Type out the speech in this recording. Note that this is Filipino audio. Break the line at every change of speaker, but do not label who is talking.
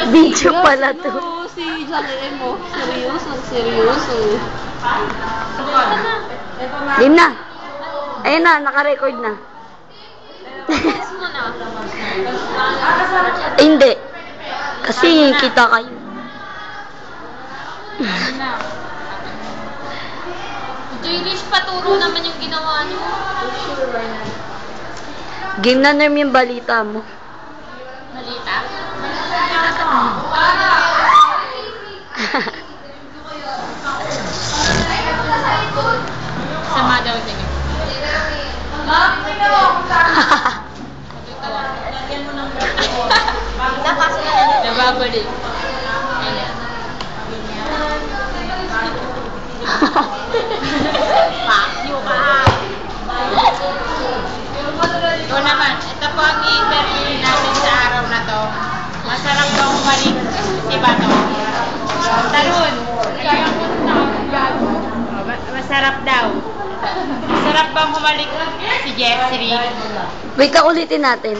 Video pala to.
No, si Johnny mo. Seryoso, seryoso.
Game na. Ayun na, naka-record na.
Pause mo na.
Eh, hindi. Kasi kita kayo.
English paturo naman yung ginawa niyo.
Game na Nerm yung balita mo.
Balita? Sama daw din. Nababalik. Pakyo ka. Ito naman, ito po ang i-interview natin sa araw na to. Masarap daw bumalik si Bato. Talon. Masarap daw. Masarap bang bumalik si Jeffrey?
Wait, ulitin natin.